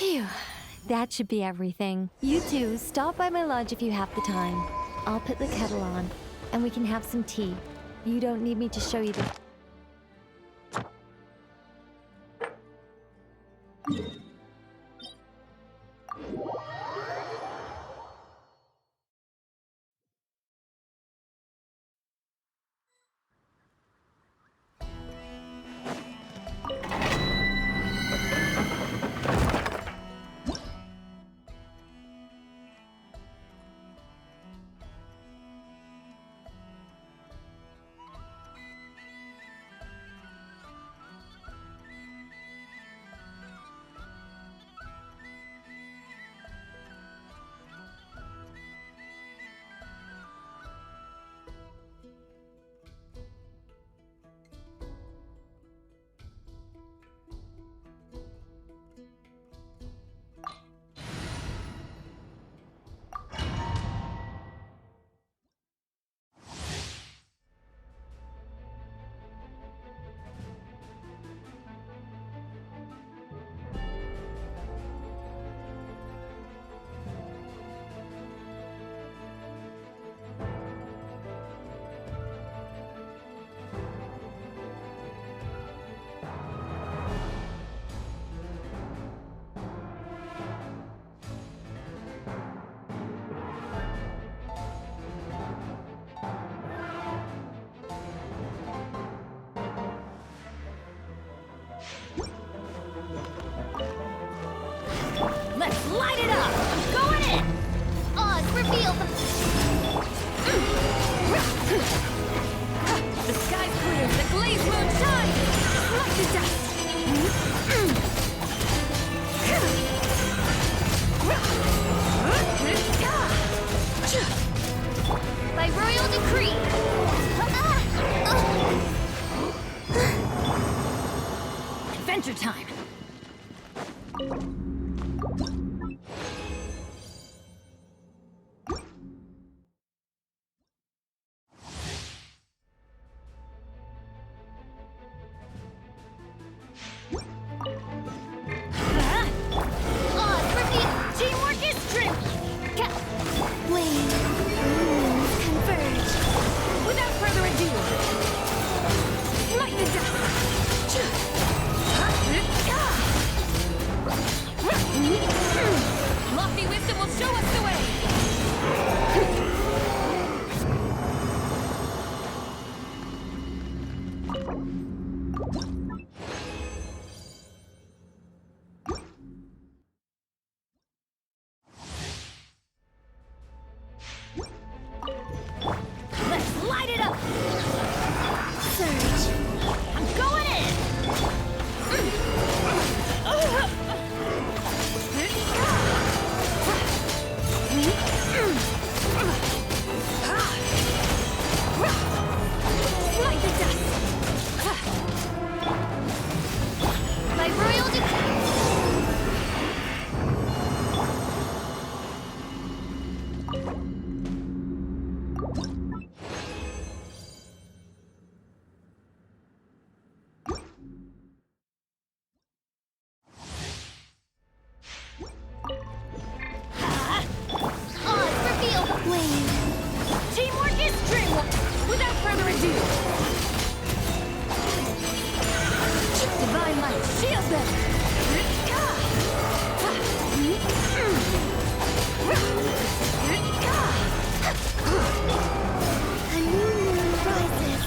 Phew, that should be everything. You two, stop by my lodge if you have the time. I'll put the kettle on, and we can have some tea. You don't need me to show you the... Let's light it up! I'm going in! Oz, reveal the sky's clear, the blaze moon shines! Light the dust! By royal decree! Adventure time! Lofty wisdom will show us the way! Let's light it up! Surge! I'm going in! Light the dust! By royal decree! Oz, reveal the blade! Teamwork is dreamwork! Without further ado! Divine light, shield them! A new moon rises!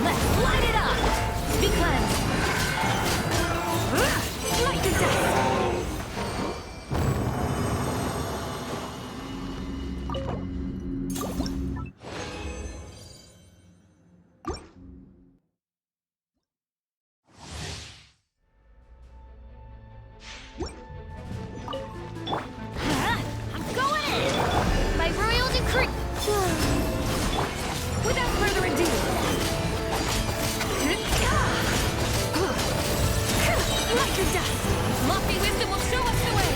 Let's light it up! Be cleansed! Light the dust! I'm going in! By royal decree! Without further ado! Light the dust! Lofty wisdom will show us the way!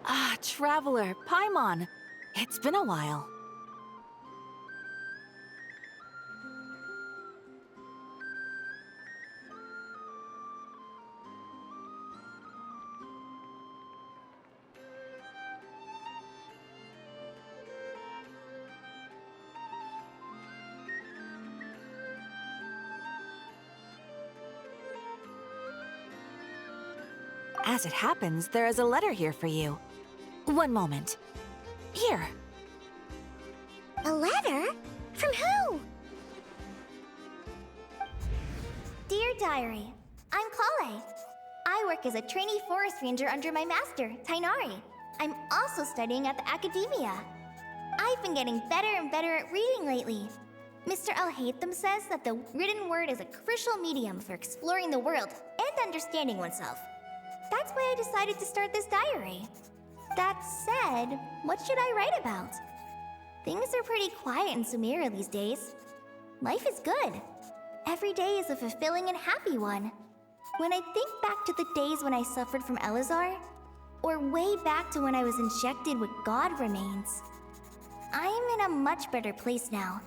Ah, Traveler, Paimon. It's been a while. As it happens, there is a letter here for you. One moment. Here. A letter? From who? Dear Diary, I'm Kale. I work as a trainee forest ranger under my master, Tainari. I'm also studying at the academia. I've been getting better and better at reading lately. Mr. Al-Haytham says that the written word is a crucial medium for exploring the world and understanding oneself. That's why I decided to start this diary. That said, what should I write about? Things are pretty quiet in Sumeria these days. Life is good. Every day is a fulfilling and happy one. When I think back to the days when I suffered from Elazar, or way back to when I was injected with God remains, I'm in a much better place now.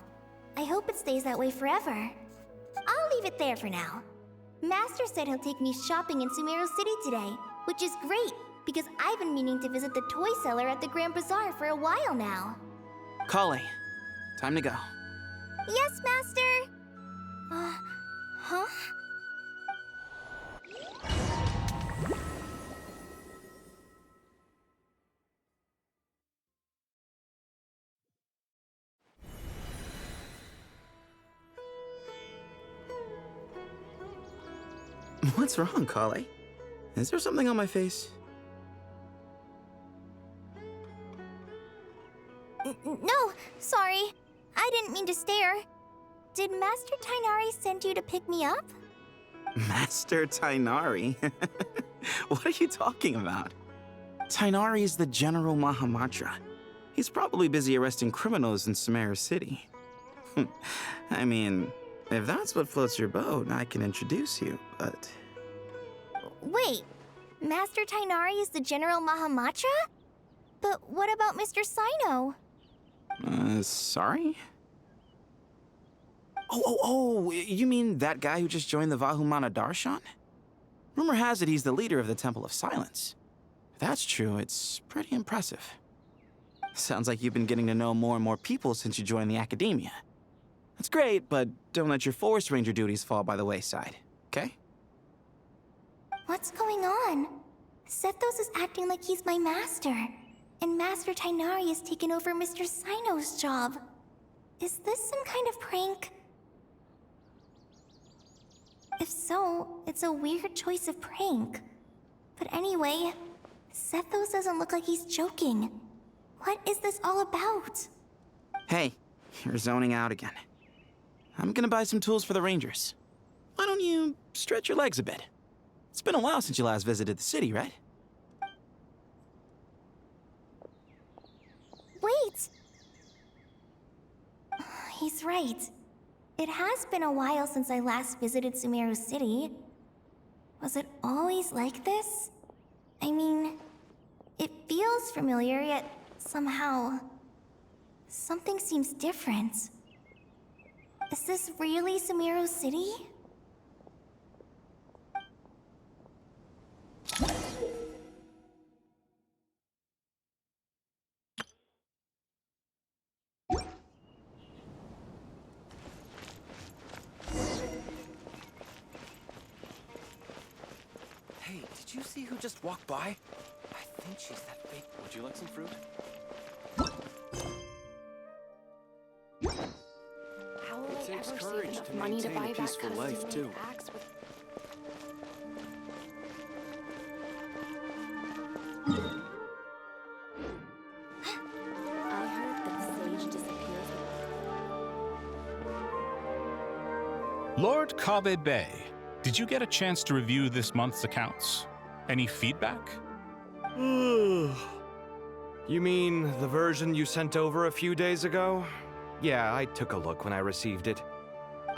I hope it stays that way forever. I'll leave it there for now. Master said he'll take me shopping in Sumeru City today, which is great because I've been meaning to visit the toy seller at the Grand Bazaar for a while now. Kale, time to go. Yes, Master! Huh? What's wrong, Kale? Is there something on my face? No, sorry. I didn't mean to stare. Did Master Tainari send you to pick me up? Master Tainari? What are you talking about? Tainari is the General Mahamatra. He's probably busy arresting criminals in Sumeru City. I mean, if that's what floats your boat, I can introduce you, but... Wait, Master Tainari is the General Mahamatra? But what about Mr. Sino? Sorry? Oh, you mean that guy who just joined the Vahumana Darshan? Rumor has it he's the leader of the Temple of Silence. If that's true, it's pretty impressive. Sounds like you've been getting to know more and more people since you joined the academia. That's great, but don't let your forest ranger duties fall by the wayside, okay? What's going on? Sethos is acting like he's my master, and Master Tainari has taken over Mr. Sino's job. Is this some kind of prank? If so, it's a weird choice of prank. But anyway, Sethos doesn't look like he's joking. What is this all about? Hey, you're zoning out again. I'm gonna buy some tools for the rangers. Why don't you stretch your legs a bit? It's been a while since you last visited the city, right? Wait! He's right. It has been a while since I last visited Sumeru City. Was it always like this? I mean, it feels familiar, yet somehow... something seems different. Is this really Sumeru City? Hey, did you see who just walked by? I think she's that fake. Would you like some fruit? How will It I takes ever courage save enough to money to maintain a buy that peaceful life, custom-made too. axe with... I heard that Sage disappears. Lord Kabe Bay, did you get a chance to review this month's accounts? Any feedback? You mean the version you sent over a few days ago? Yeah, I took a look when I received it.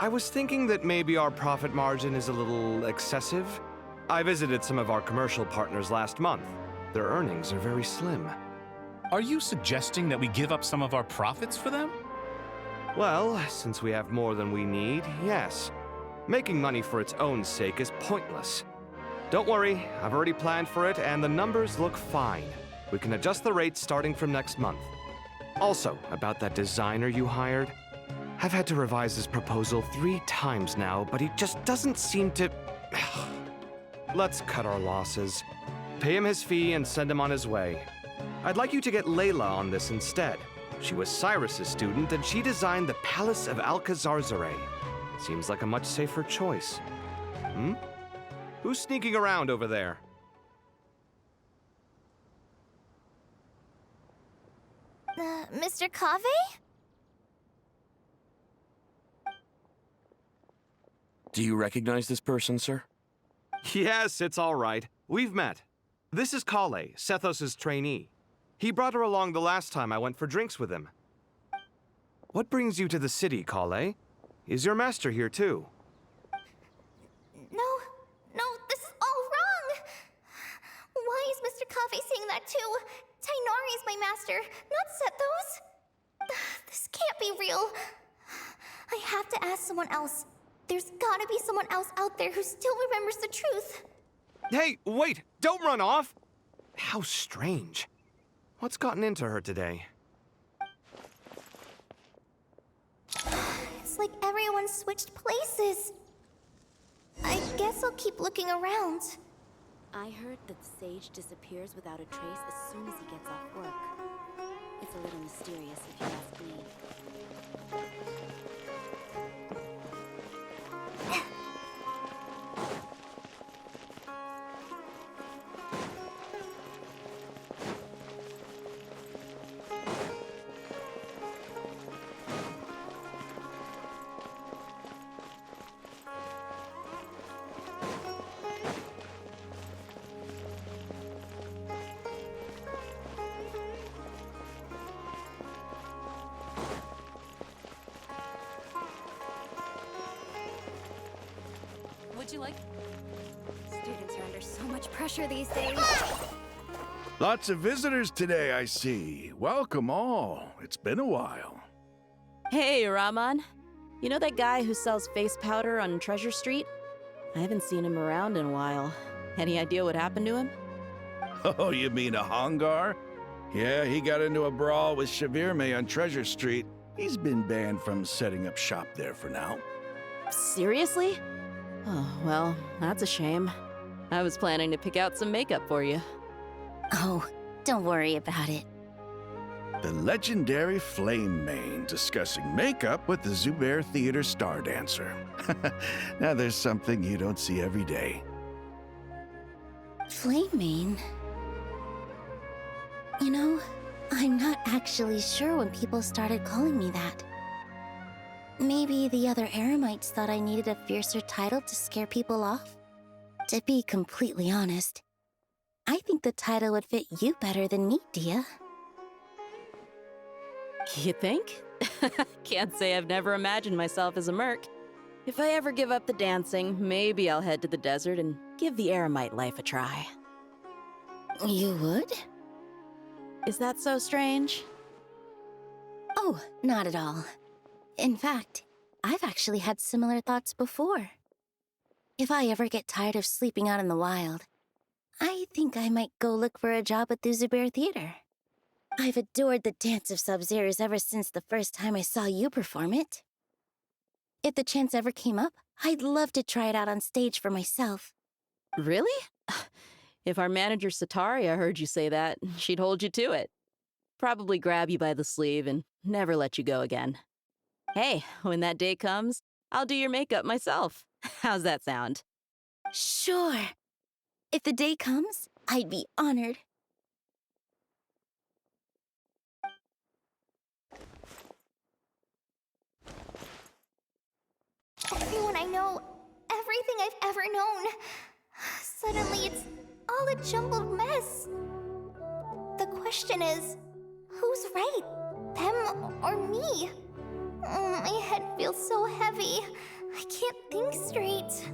I was thinking that maybe our profit margin is a little excessive. I visited some of our commercial partners last month. Their earnings are very slim. Are you suggesting that we give up some of our profits for them? Well, since we have more than we need, yes. Making money for its own sake is pointless. Don't worry, I've already planned for it, and the numbers look fine. We can adjust the rates starting from next month. Also, about that designer you hired, I've had to revise his proposal 3 times now, but he just doesn't seem to... Let's cut our losses. Pay him his fee and send him on his way. I'd like you to get Layla on this instead. She was Cyrus's student, and she designed the Palace of Alcazarzaray. Seems like a much safer choice. Who's sneaking around over there? Mr. Kaveh? Do you recognize this person, sir? Yes, it's all right. We've met. This is Kale, Sethos' trainee. He brought her along the last time I went for drinks with him. What brings you to the city, Kale? Is your master here too? No, this is all wrong! Why is Mr. Kaveh saying that too? Tainari is my master, not Sethos. This can't be real. I have to ask someone else. There's gotta be someone else out there who still remembers the truth. Hey, wait! Don't run off! How strange. What's gotten into her today? It's like everyone switched places. I guess I'll keep looking around. I heard that the sage disappears without a trace as soon as he gets off work. It's a little mysterious if you ask me. Would you like? Students are under so much pressure these days. Lots of visitors today, I see. Welcome all. It's been a while. Hey, Rahman. You know that guy who sells face powder on Treasure Street? I haven't seen him around in a while. Any idea what happened to him? Oh, you mean a Hongar? Yeah, he got into a brawl with Shavirme on Treasure Street. He's been banned from setting up shop there for now. Seriously? Oh, well, that's a shame. I was planning to pick out some makeup for you. Oh, don't worry about it. The legendary Flame Mane discussing makeup with the Zubair Theater star dancer. Now there's something you don't see every day. Flame Mane? You know, I'm not actually sure when people started calling me that. Maybe the other Eremites thought I needed a fiercer title to scare people off? To be completely honest, I think the title would fit you better than me, Dia. You think? Can't say I've never imagined myself as a merc. If I ever give up the dancing, maybe I'll head to the desert and give the Eremite life a try. You would? Is that so strange? Oh, not at all. In fact, I've actually had similar thoughts before. If I ever get tired of sleeping out in the wild, I think I might go look for a job at the Zubair Theater. I've adored the Dance of Sub-Zeros ever since the first time I saw you perform it. If the chance ever came up, I'd love to try it out on stage for myself. Really? If our manager Sataria heard you say that, she'd hold you to it. Probably grab you by the sleeve and never let you go again. Hey, when that day comes, I'll do your makeup myself. How's that sound? Sure. If the day comes, I'd be honored. Everyone I know, everything I've ever known. Suddenly it's all a jumbled mess. The question is, who's right? Them or me? My head feels so heavy. I can't think straight.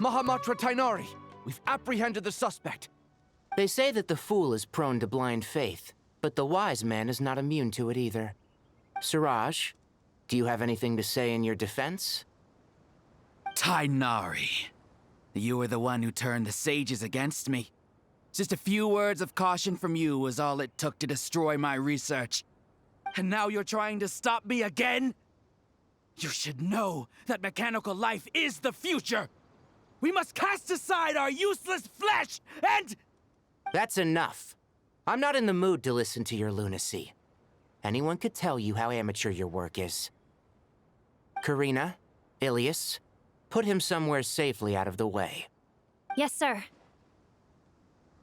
Mahamatra Tainari! We've apprehended the suspect. They say that the fool is prone to blind faith, but the wise man is not immune to it either. Siraj, do you have anything to say in your defense? Tainari, you were the one who turned the sages against me. Just a few words of caution from you was all it took to destroy my research. And now you're trying to stop me again? You should know that mechanical life is the future! We must cast aside our useless flesh and... That's enough. I'm not in the mood to listen to your lunacy. Anyone could tell you how amateur your work is. Karina, Ilias, put him somewhere safely out of the way. Yes, sir.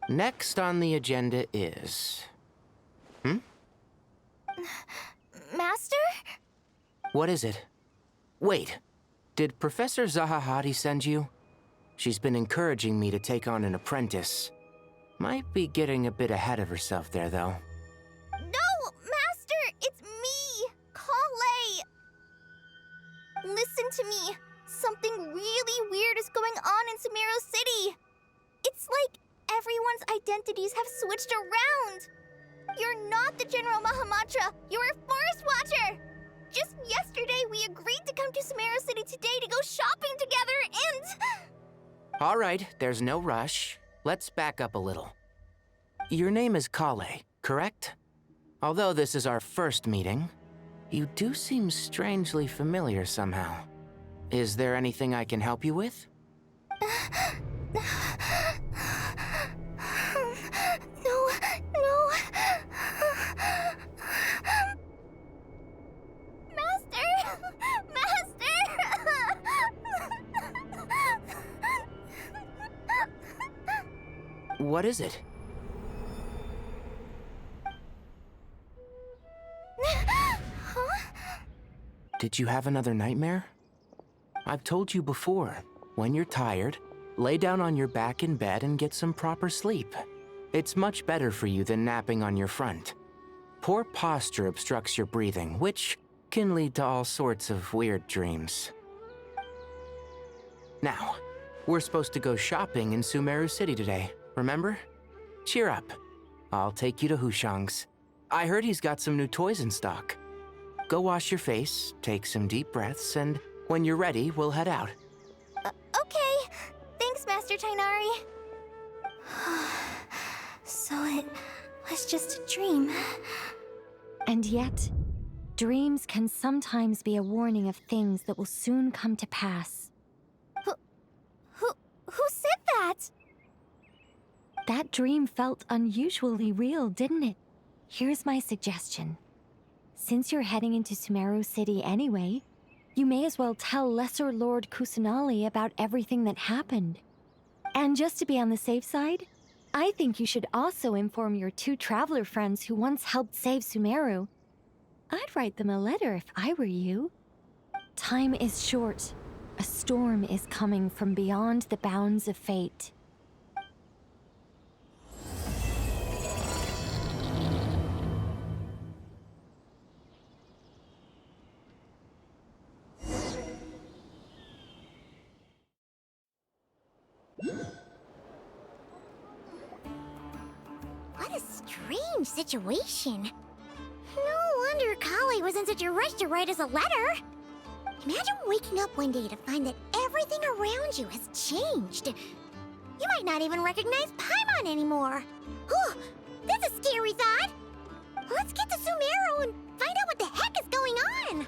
Next on the agenda is... Master? What is it? Wait, did Professor Zahahati send you? She's been encouraging me to take on an apprentice. Might be getting a bit ahead of herself there, though. No, Master! It's me, Kale! Listen to me. Something really weird is going on in Sumeru City. It's like everyone's identities have switched around. You're not the General Mahamatra. You're a Forest Watcher. Just yesterday, we agreed to come to Sumeru City today to go shopping together and... All right, there's no rush. Let's back up a little. Your name is Kale, correct? Although this is our first meeting, you do seem strangely familiar somehow. Is there anything I can help you with? No. What is it? Did you have another nightmare? I've told you before, when you're tired, lay down on your back in bed and get some proper sleep. It's much better for you than napping on your front. Poor posture obstructs your breathing, which can lead to all sorts of weird dreams. Now, we're supposed to go shopping in Sumeru City today, remember? Cheer up. I'll take you to Hushang's. I heard he's got some new toys in stock. Go wash your face, take some deep breaths, and when you're ready, we'll head out. Okay. Thanks, Master Tainari. So it was just a dream. And yet, dreams can sometimes be a warning of things that will soon come to pass. Who said that? That dream felt unusually real, didn't it? Here's my suggestion. Since you're heading into Sumeru City anyway, you may as well tell Lesser Lord Kusanali about everything that happened. And just to be on the safe side, I think you should also inform your 2 traveler friends who once helped save Sumeru. I'd write them a letter if I were you. Time is short. A storm is coming from beyond the bounds of fate. What a strange situation. No wonder Kale was in such a rush to write us a letter. Imagine waking up one day to find that everything around you has changed. You might not even recognize Paimon anymore. Oh, that's a scary thought. Let's get to Sumeru and find out what the heck is going on.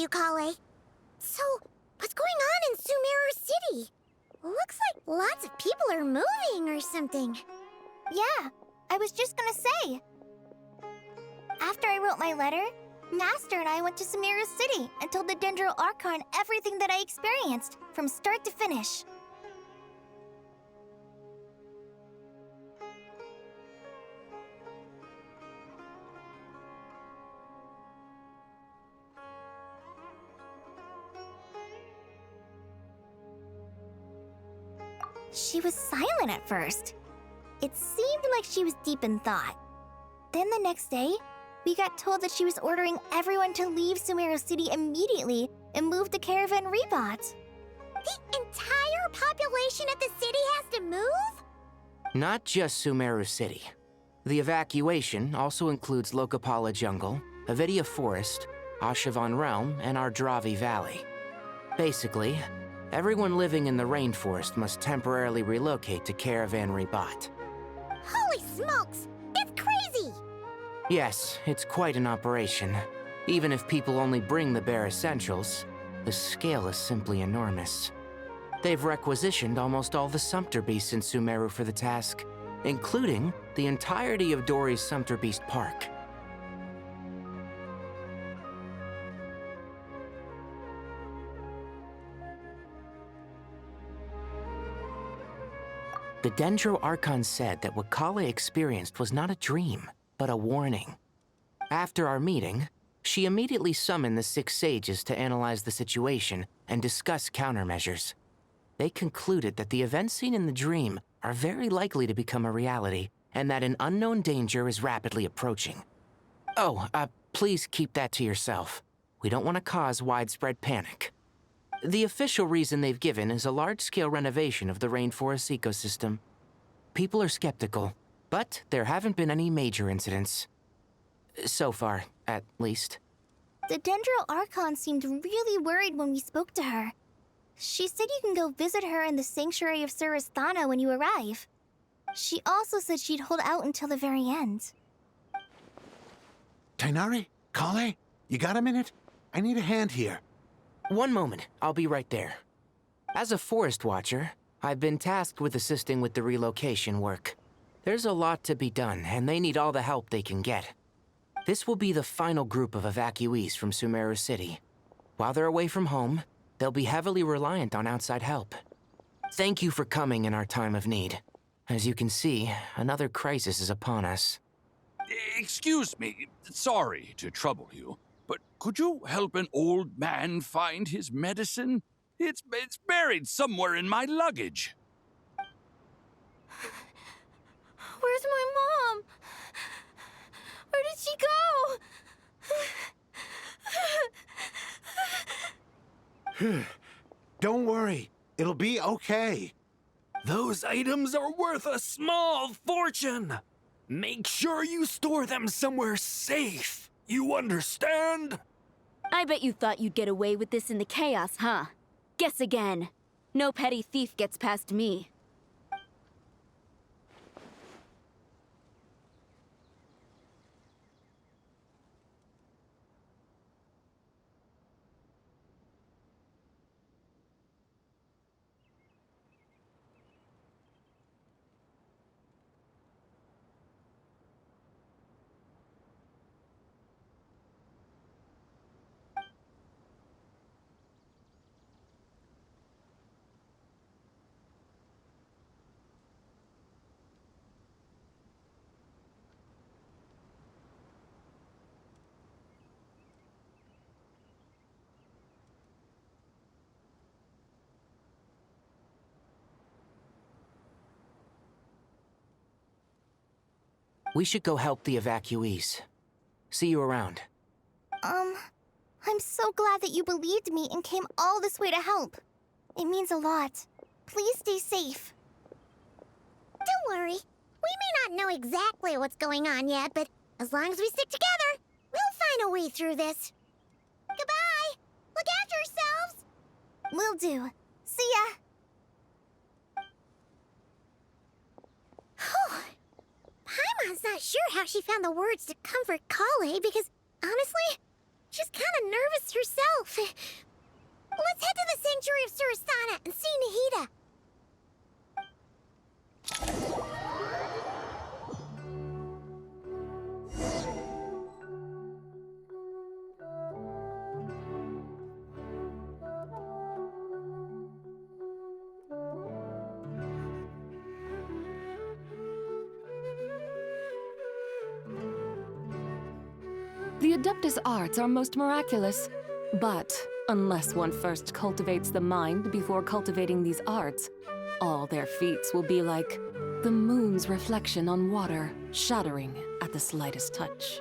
you, Kale. So, what's going on in Sumeru City? Looks like lots of people are moving or something. Yeah, I was just gonna say. After I wrote my letter, Master and I went to Sumeru City and told the Dendro Archon everything that I experienced, from start to finish. She was silent at first. It seemed like she was deep in thought. Then the next day, we got told that she was ordering everyone to leave Sumeru City immediately and move to Caravan Rebot. The entire population of the city has to move? Not just Sumeru City. The evacuation also includes Lokapala Jungle, Avidia Forest, Ashavan Realm, and Ardravi Valley. Basically, everyone living in the rainforest must temporarily relocate to Caravan Rebot. Holy smokes! It's crazy! Yes, it's quite an operation. Even if people only bring the bare essentials, the scale is simply enormous. They've requisitioned almost all the Sumpter Beasts in Sumeru for the task, including the entirety of Dori's Sumpter Beast Park. The Dendro Archon said that what Kale experienced was not a dream, but a warning. After our meeting, she immediately summoned the 6 sages to analyze the situation and discuss countermeasures. They concluded that the events seen in the dream are very likely to become a reality, and that an unknown danger is rapidly approaching. Oh, please keep that to yourself. We don't want to cause widespread panic. The official reason they've given is a large-scale renovation of the rainforest ecosystem. People are skeptical, but there haven't been any major incidents. So far, at least. The Dendro Archon seemed really worried when we spoke to her. She said you can go visit her in the Sanctuary of Surasthana when you arrive. She also said she'd hold out until the very end. Tighnari? Kale? You got a minute? I need a hand here. One moment, I'll be right there. As a forest watcher, I've been tasked with assisting with the relocation work. There's a lot to be done, and they need all the help they can get. This will be the final group of evacuees from Sumeru City. While they're away from home, they'll be heavily reliant on outside help. Thank you for coming in our time of need. As you can see, another crisis is upon us. Excuse me, sorry to trouble you, but could you help an old man find his medicine? It's buried somewhere in my luggage. Where's my mom? Where did she go? Don't worry. It'll be okay. Those items are worth a small fortune. Make sure you store them somewhere safe. You understand? I bet you thought you'd get away with this in the chaos, huh? Guess again. No petty thief gets past me. We should go help the evacuees. See you around. I'm so glad that you believed me and came all this way to help. It means a lot. Please stay safe. Don't worry. We may not know exactly what's going on yet, but as long as we stick together, we'll find a way through this. Goodbye! Look after yourselves! Will do. See ya! Paimon's not sure how she found the words to comfort Kale because, honestly, She's kind of nervous herself. Let's head to the Sanctuary of Surasana and see Nahida. The Adeptus arts are most miraculous. But unless one first cultivates the mind before cultivating these arts, all their feats will be like the moon's reflection on water, shattering at the slightest touch.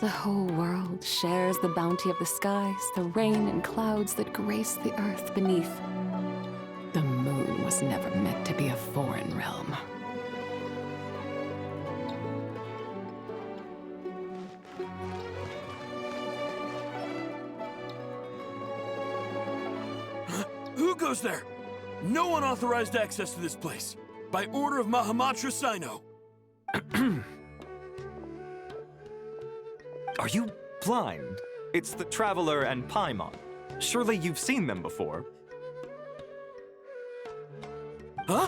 The whole world shares the bounty of the skies, the rain and clouds that grace the earth beneath. The moon was never meant to be a foreign realm. Who goes there? No unauthorized access to this place. By order of Mahamatra Sino. Are you blind? It's the Traveler and Paimon. Surely you've seen them before. Huh?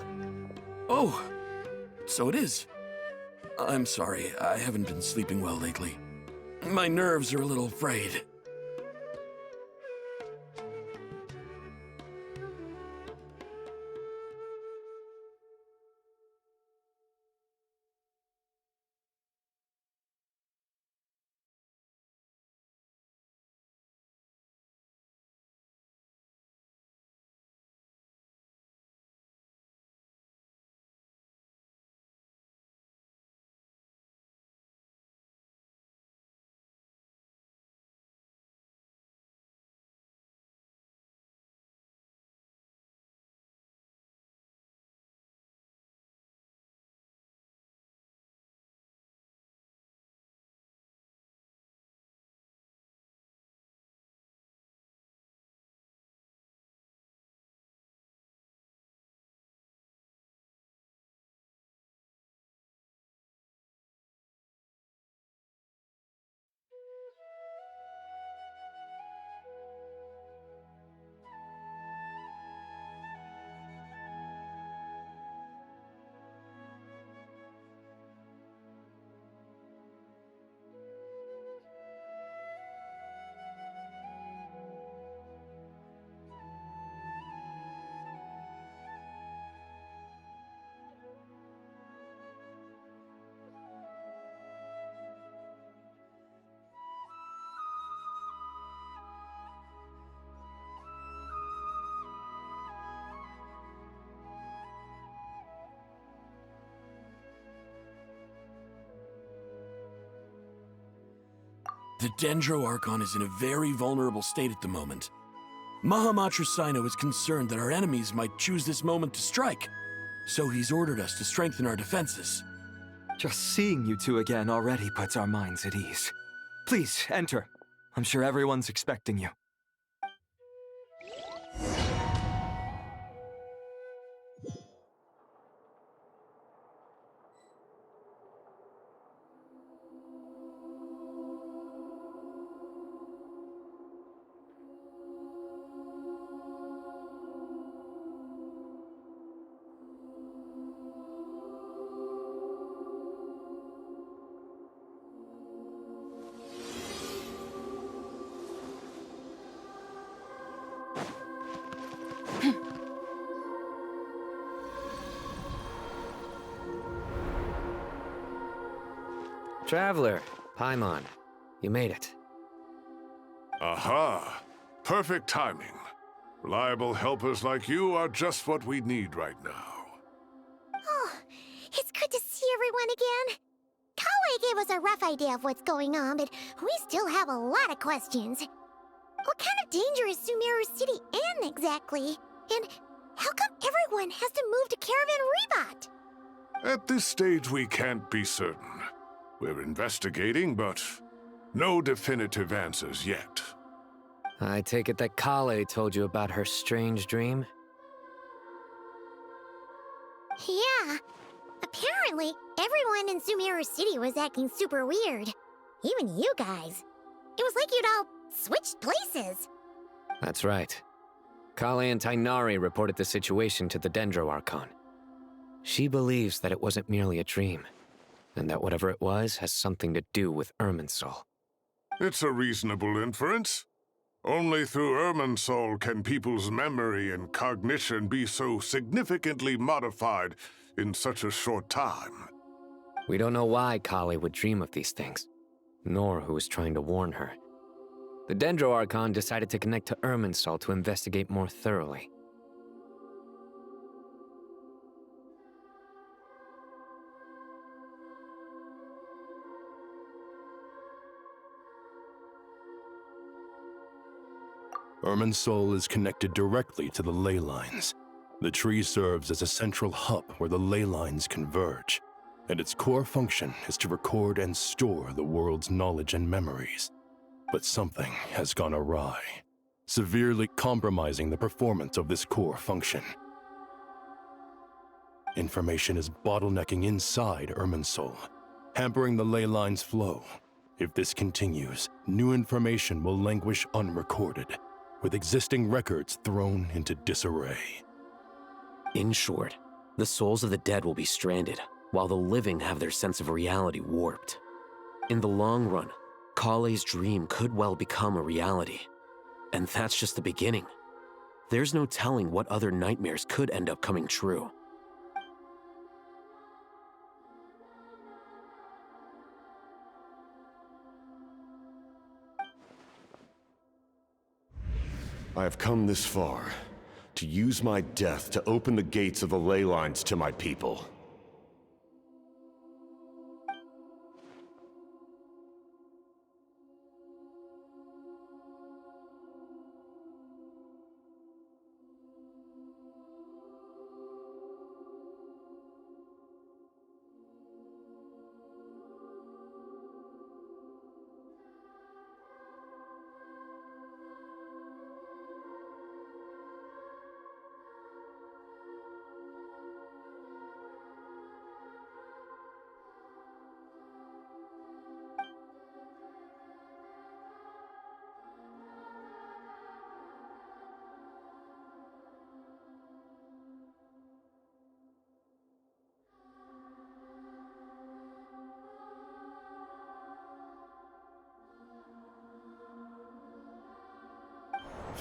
Oh, so it is. I'm sorry, I haven't been sleeping well lately. My nerves are a little frayed. The Dendro Archon is in a very vulnerable state at the moment. Mahamatra Sino is concerned that our enemies might choose this moment to strike, so he's ordered us to strengthen our defenses. Just seeing you two again already puts our minds at ease. Please, enter. I'm sure everyone's expecting you. Traveler, Paimon, you made it. Aha! Perfect timing. Reliable helpers like you are just what we need right now. Oh, it's good to see everyone again. Kawe gave give us a rough idea of what's going on, but we still have a lot of questions. What kind of danger is Sumeru City in exactly? And how come everyone has to move to Caravan Rebot? At this stage, we can't be certain. We're investigating, but no definitive answers yet. I take it that Kale told you about her strange dream? Yeah. Apparently, everyone in Sumeru City was acting super weird. Even you guys. It was like you'd all switched places. That's right. Kale and Tainari reported the situation to the Dendro Archon. She believes that it wasn't merely a dream, and that whatever it was has something to do with Irminsul. It's a reasonable inference. Only through Irminsul can people's memory and cognition be so significantly modified in such a short time. We don't know why Kale would dream of these things, nor who was trying to warn her. The Dendro Archon decided to connect to Irminsul to investigate more thoroughly. Irminsul is connected directly to the ley lines. The tree serves as a central hub where the ley lines converge, and its core function is to record and store the world's knowledge and memories. But something has gone awry, severely compromising the performance of this core function. Information is bottlenecking inside Irminsul, hampering the ley lines' flow. If this continues, new information will languish unrecorded, with existing records thrown into disarray. In short, the souls of the dead will be stranded, while the living have their sense of reality warped. In the long run, Kale's dream could well become a reality. And that's just the beginning. There's no telling what other nightmares could end up coming true. I have come this far, to use my death to open the gates of the ley lines to my people.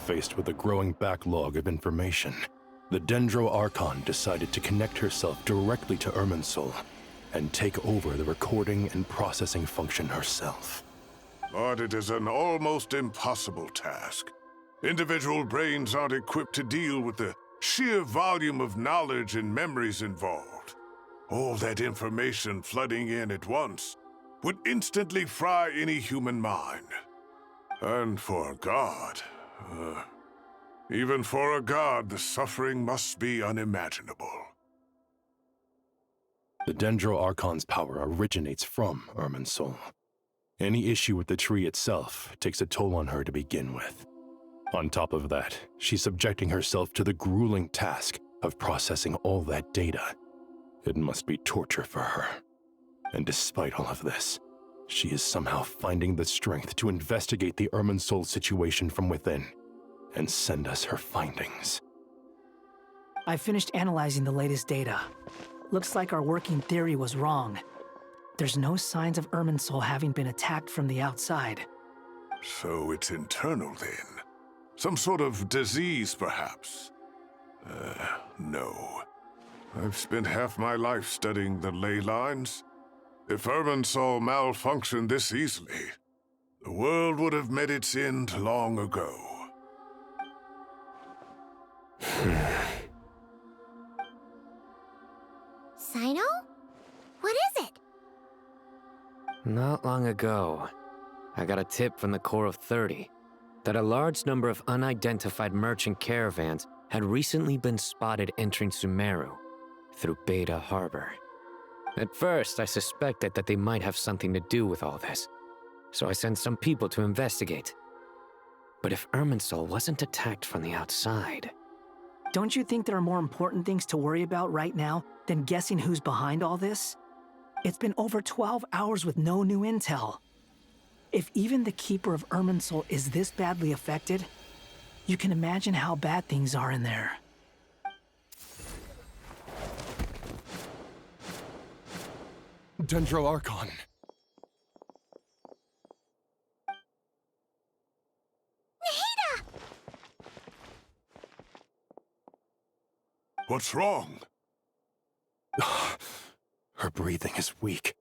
Faced with a growing backlog of information, the Dendro Archon decided to connect herself directly to Irminsul and take over the recording and processing function herself. But it is an almost impossible task. Individual brains aren't equipped to deal with the sheer volume of knowledge and memories involved. All that information flooding in at once would instantly fry any human mind. And for a god, even for a god, the suffering must be unimaginable. The Dendro Archon's power originates from Irminsul. Any issue with the tree itself takes a toll on her to begin with. On top of that, she's subjecting herself to the grueling task of processing all that data. It must be torture for her. And despite all of this, she is somehow finding the strength to investigate the Irminsul situation from within and send us her findings. I finished analyzing the latest data. Looks like our working theory was wrong. There's no signs of Irminsul having been attacked from the outside. So it's internal then? Some sort of disease, perhaps? No. I've spent half my life studying the ley lines. If Irminsul malfunctioned this easily, the world would have met its end long ago. Sino? What is it? Not long ago, I got a tip from the Corps of 30 that a large number of unidentified merchant caravans had recently been spotted entering Sumeru through Beta Harbor. At first, I suspected that they might have something to do with all this, so I sent some people to investigate. But if Irminsul wasn't attacked from the outside... Don't you think there are more important things to worry about right now than guessing who's behind all this? It's been over 12 hours with no new intel. If even the Keeper of Irminsul is this badly affected, you can imagine how bad things are in there. Dendro Archon. Nahida! What's wrong? Her breathing is weak,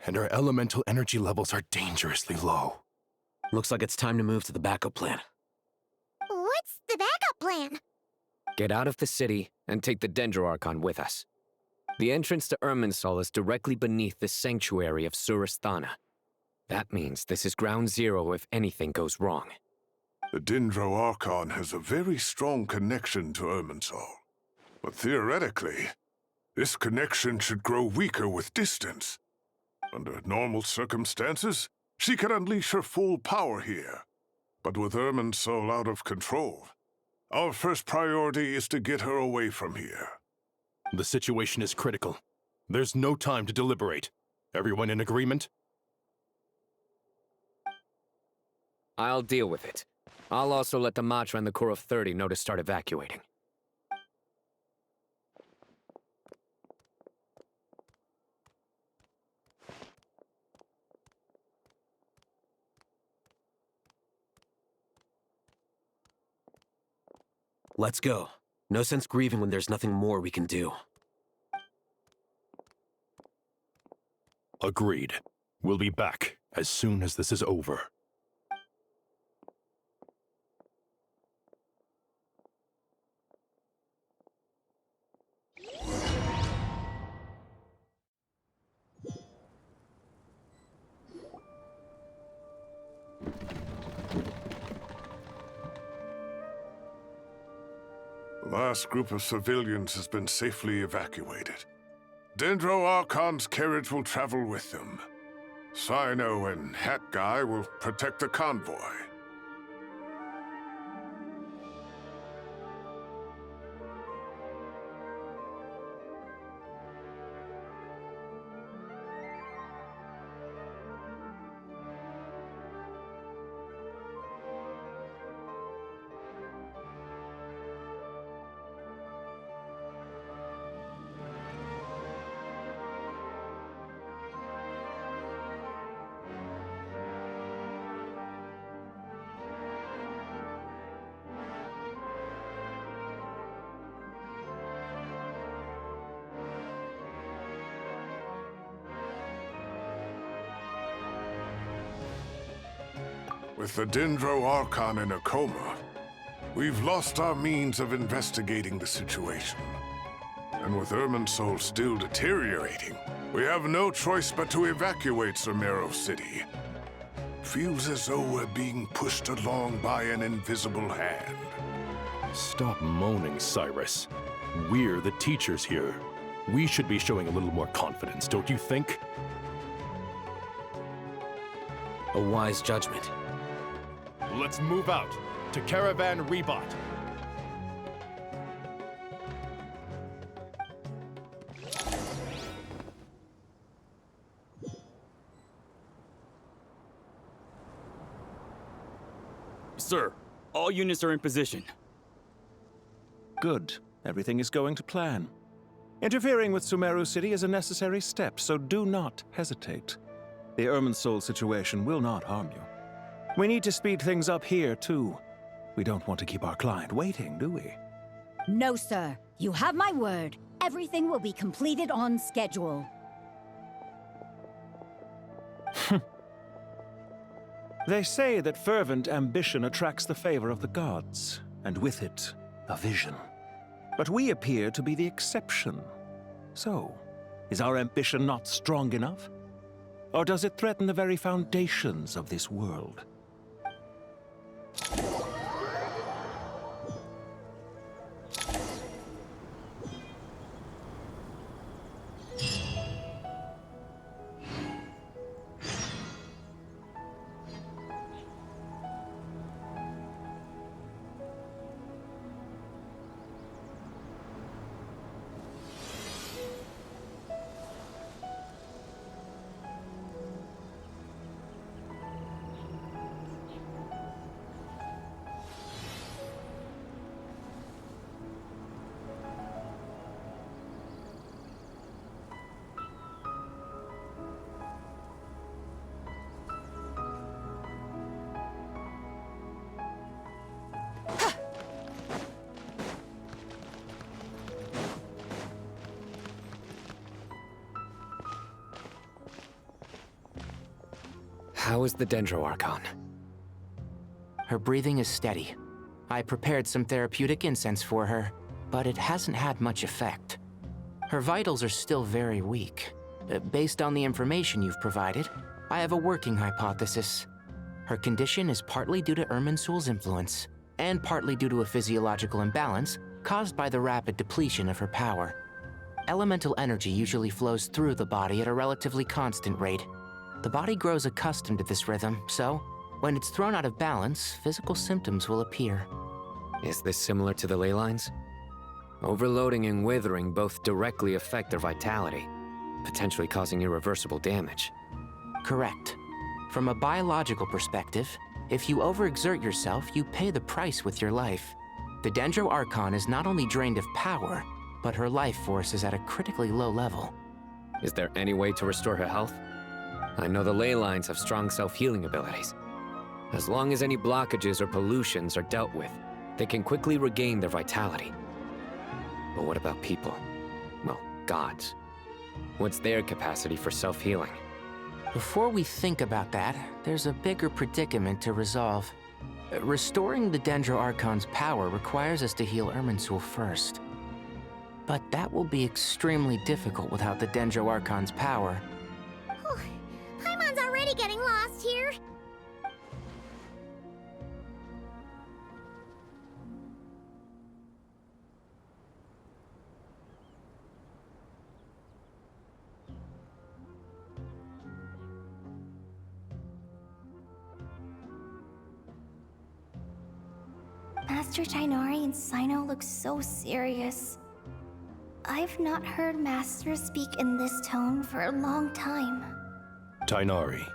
and her elemental energy levels are dangerously low. Looks like it's time to move to the backup plan. What's the backup plan? Get out of the city and take the Dendro Archon with us. The entrance to Irminsul is directly beneath the sanctuary of Surasthana. That means this is ground zero if anything goes wrong. The Dendro Archon has a very strong connection to Irminsul. But theoretically, this connection should grow weaker with distance. Under normal circumstances, she can unleash her full power here. But with Irminsul out of control, our first priority is to get her away from here. The situation is critical. There's no time to deliberate. Everyone in agreement? I'll deal with it. I'll also let the Matra and the Corps of 30 know to start evacuating. Let's go. No sense grieving when there's nothing more we can do. Agreed. We'll be back as soon as this is over. The last group of civilians has been safely evacuated. Dendro Archon's carriage will travel with them. Cyno and Hat Guy will protect the convoy. With the Dendro Archon in a coma, we've lost our means of investigating the situation. And with Irminsul still deteriorating, we have no choice but to evacuate Sumeru City. Feels as though we're being pushed along by an invisible hand. Stop moaning, Cyrus. We're the teachers here. We should be showing a little more confidence, don't you think? A wise judgment. Let's move out to Caravan Rebot. Sir, all units are in position. Good. Everything is going to plan. Interfering with Sumeru City is a necessary step, so do not hesitate. The Irminsul situation will not harm you. We need to speed things up here, too. We don't want to keep our client waiting, do we? No, sir. You have my word. Everything will be completed on schedule. They say that fervent ambition attracts the favor of the gods, and with it, a vision. But we appear to be the exception. So, is our ambition not strong enough? Or does it threaten the very foundations of this world? How is the Dendro Archon? Her breathing is steady. I prepared some therapeutic incense for her, but it hasn't had much effect. Her vitals are still very weak. Based on the information you've provided, I have a working hypothesis. Her condition is partly due to Irminsul's influence, and partly due to a physiological imbalance caused by the rapid depletion of her power. Elemental energy usually flows through the body at a relatively constant rate. The body grows accustomed to this rhythm, so when it's thrown out of balance, physical symptoms will appear. Is this similar to the ley lines? Overloading and withering both directly affect their vitality, potentially causing irreversible damage. Correct. From a biological perspective, if you overexert yourself, you pay the price with your life. The Dendro Archon is not only drained of power, but her life force is at a critically low level. Is there any way to restore her health? I know the ley lines have strong self-healing abilities. As long as any blockages or pollutions are dealt with, they can quickly regain their vitality. But what about people? Well, gods. What's their capacity for self-healing? Before we think about that, there's a bigger predicament to resolve. Restoring the Dendro Archon's power requires us to heal Irminsul first. But that will be extremely difficult without the Dendro Archon's power. Paimon's already getting lost here. Master Tighnari and Cyno look so serious. I've not heard Master speak in this tone for a long time. Tighnari.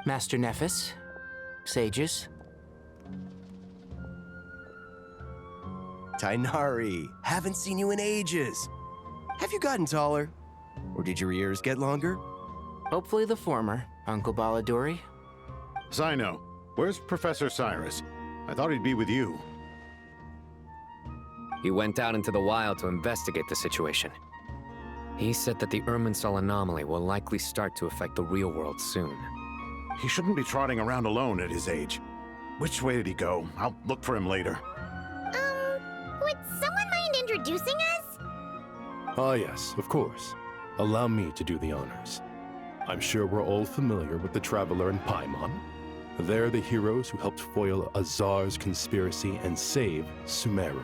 Master Nephis, sages. Tighnari, haven't seen you in ages. Have you gotten taller? Or did your ears get longer? Hopefully the former, Uncle Baladuri. Cyno, where's Professor Cyrus? I thought he'd be with you. He went out into the wild to investigate the situation. He said that the Irminsul anomaly will likely start to affect the real world soon. He shouldn't be trotting around alone at his age. Which way did he go? I'll look for him later. Would someone mind introducing us? Ah, yes, of course. Allow me to do the honors. I'm sure we're all familiar with the Traveler and Paimon. They're the heroes who helped foil Azar's conspiracy and save Sumeru.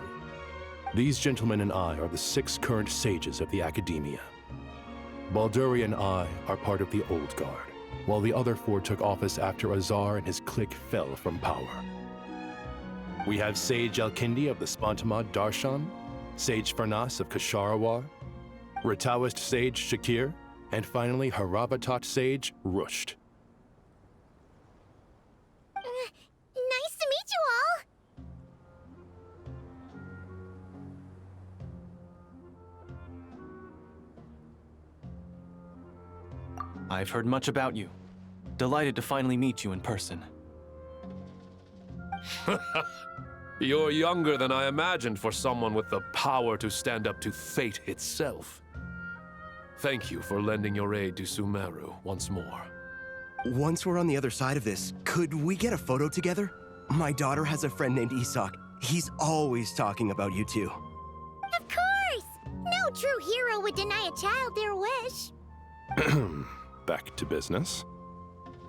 These gentlemen and I are the 6 current sages of the Academia. Balduri and I are part of the Old Guard, while the other 4 took office after Azar and his clique fell from power. We have Sage Alkindi of the Spantamad Darshan, Sage Farnas of Kasharawar, Rataoist Sage Shakir, and finally Haravatat Sage Rusht. Nice to meet you all! I've heard much about you. Delighted to finally meet you in person. You're younger than I imagined for someone with the power to stand up to fate itself. Thank you for lending your aid to Sumeru once more. Once we're on the other side of this, could we get a photo together? My daughter has a friend named Isak. He's always talking about you two. Of course! No true hero would deny a child their wish. Back to business.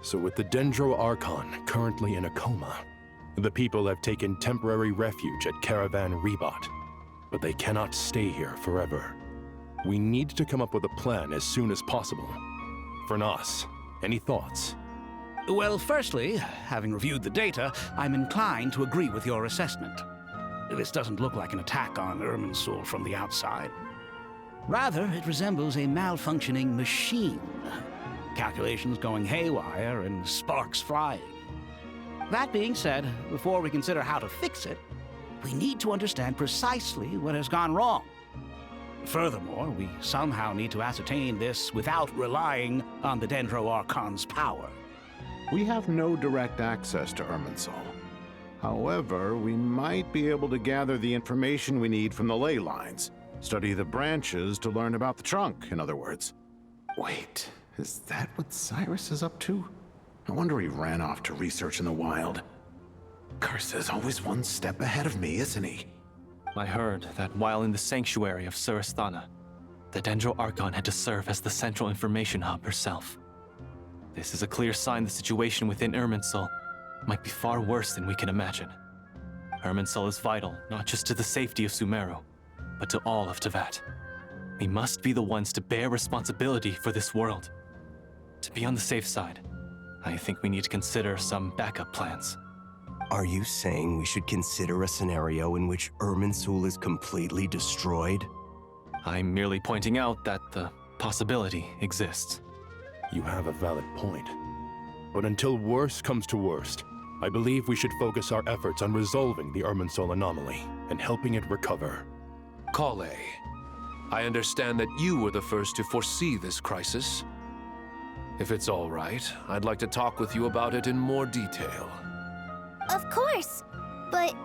So with the Dendro Archon currently in a coma, the people have taken temporary refuge at Caravan Rebot. But they cannot stay here forever. We need to come up with a plan as soon as possible. Fernas, any thoughts? Well, firstly, having reviewed the data, I'm inclined to agree with your assessment. This doesn't look like an attack on Irminsul from the outside. Rather, it resembles a malfunctioning machine. Calculations going haywire and sparks flying. That being said, before we consider how to fix it, we need to understand precisely what has gone wrong. Furthermore, we somehow need to ascertain this without relying on the Dendro Archon's power. We have no direct access to Irminsul. However, we might be able to gather the information we need from the ley lines. Study the branches to learn about the trunk, in other words. Wait, is that what Cyrus is up to? No wonder he ran off to research in the wild. Curse always one step ahead of me, isn't he? I heard that while in the sanctuary of Surasthana, the Dendro Archon had to serve as the central information hub herself. This is a clear sign the situation within Irminsul might be far worse than we can imagine. Irminsul is vital not just to the safety of Sumeru, but to all of Teyvat. We must be the ones to bear responsibility for this world. To be on the safe side, I think we need to consider some backup plans. Are you saying we should consider a scenario in which Irminsul is completely destroyed? I'm merely pointing out that the possibility exists. You have a valid point. But until worst comes to worst, I believe we should focus our efforts on resolving the Irminsul anomaly and helping it recover. Kale, I understand that you were the first to foresee this crisis. If it's all right, I'd like to talk with you about it in more detail. Of course! But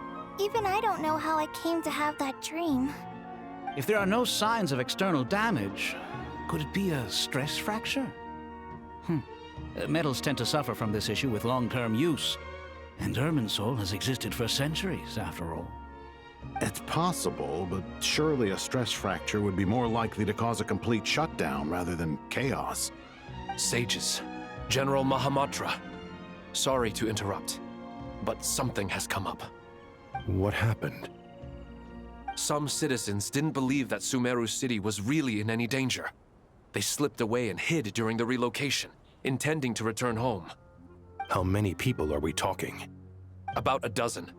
even I don't know how I came to have that dream. If there are no signs of external damage, could it be a stress fracture? Metals tend to suffer from this issue with long-term use. And Irminsul has existed for centuries, after all. It's possible, but surely a stress fracture would be more likely to cause a complete shutdown rather than chaos. Sages, General Mahamatra, sorry to interrupt, but something has come up. What happened? Some citizens didn't believe that Sumeru City was really in any danger. They slipped away and hid during the relocation, intending to return home. How many people are we talking? About a dozen.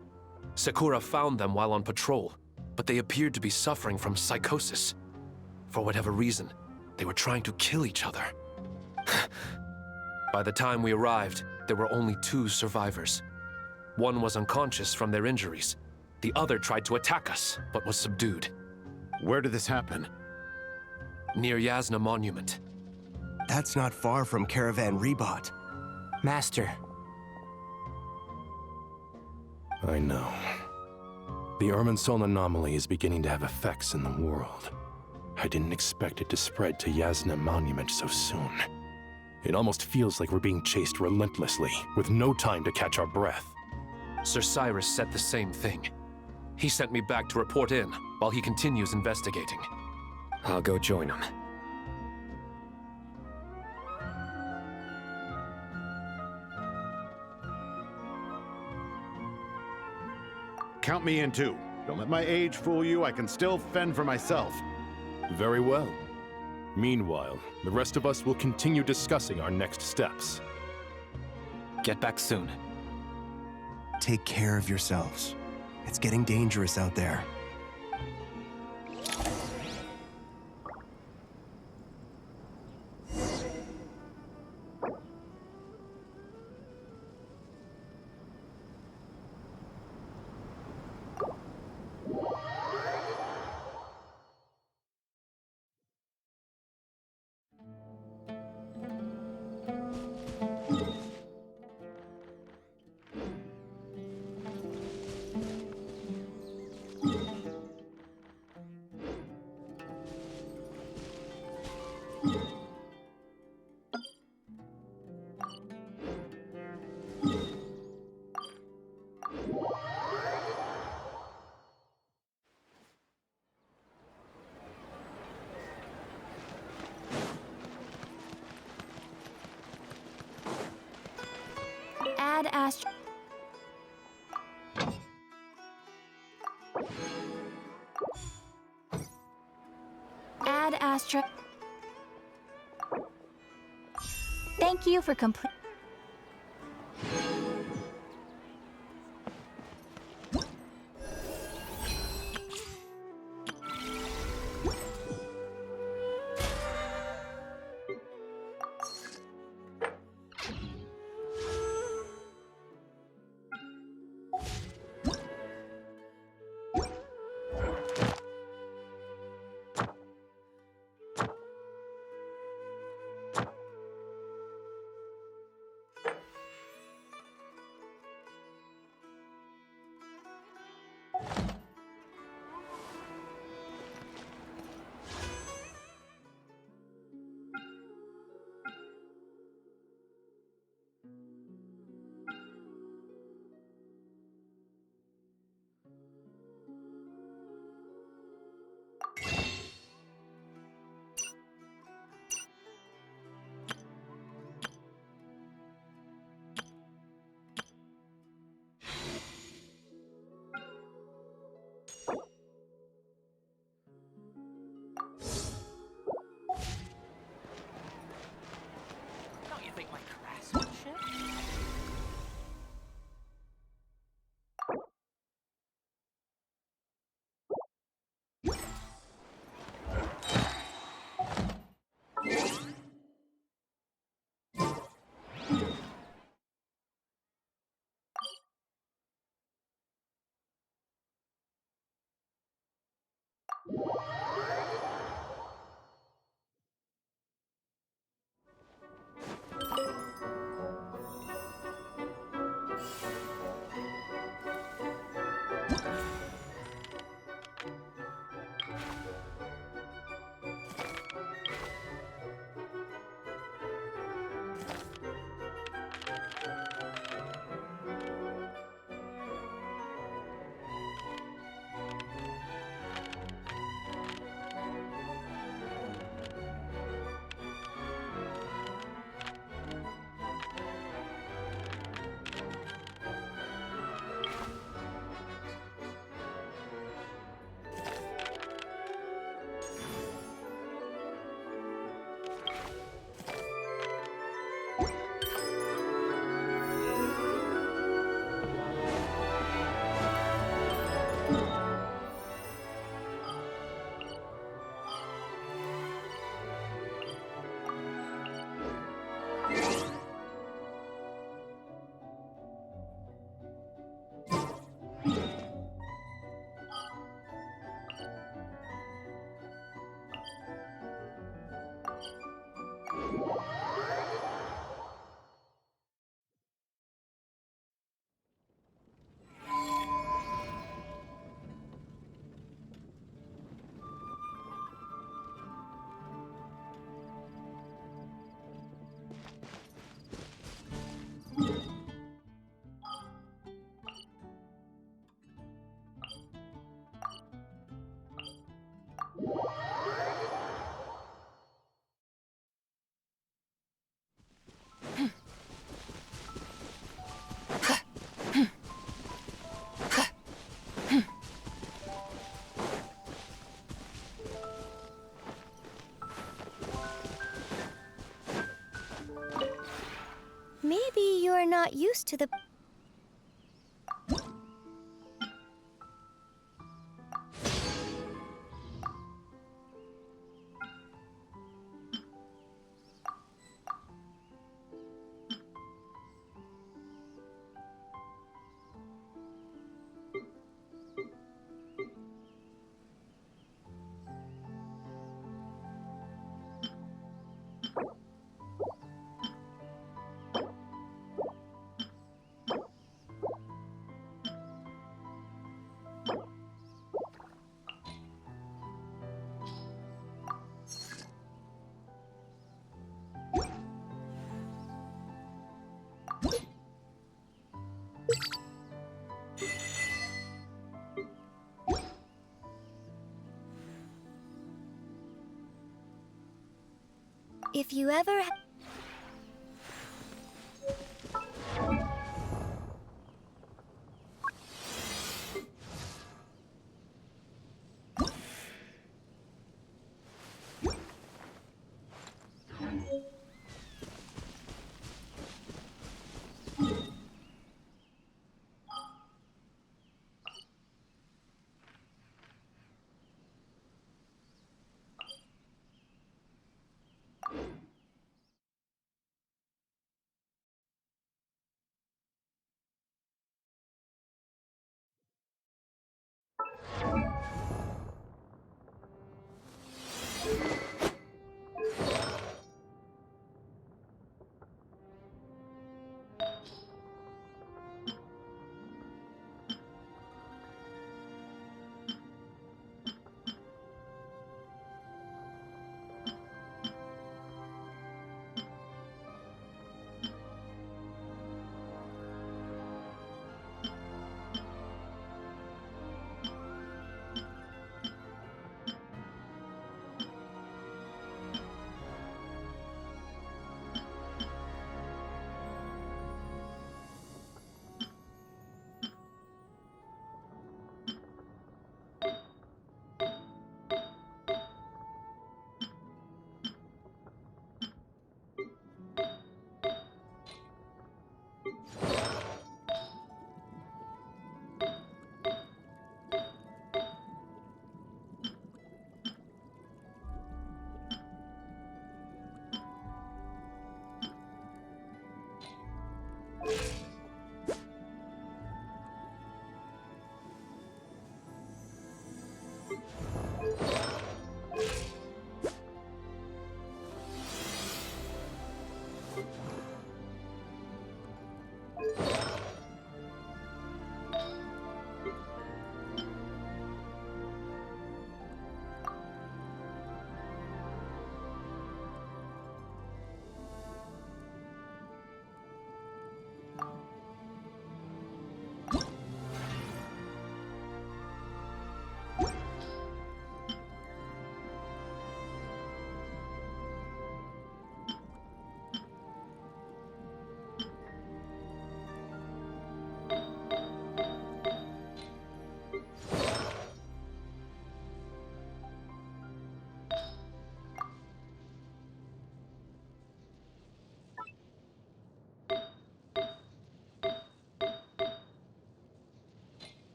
Sakura found them while on patrol, but they appeared to be suffering from psychosis. For whatever reason, they were trying to kill each other. By the time we arrived, there were only 2 survivors. One was unconscious from their injuries. The other tried to attack us, but was subdued. Where did this happen? Near Yasna Monument. That's not far from Caravan Rebot. Master. I know. The Irminsul anomaly is beginning to have effects in the world. I didn't expect it to spread to Yasna Monument so soon. It almost feels like we're being chased relentlessly, with no time to catch our breath. Sir Cyrus said the same thing. He sent me back to report in, while he continues investigating. I'll go join him. Count me in too. Don't let my age fool you, I can still fend for myself. Very well. Meanwhile, the rest of us will continue discussing our next steps. Get back soon. Take care of yourselves. It's getting dangerous out there. Add Astra. Add Astra. Thank you for complete. Don't you think my craftsmanship? Maybe you're not used to the... If you ever...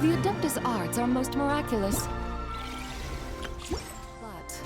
The Adeptus arts are most miraculous. But,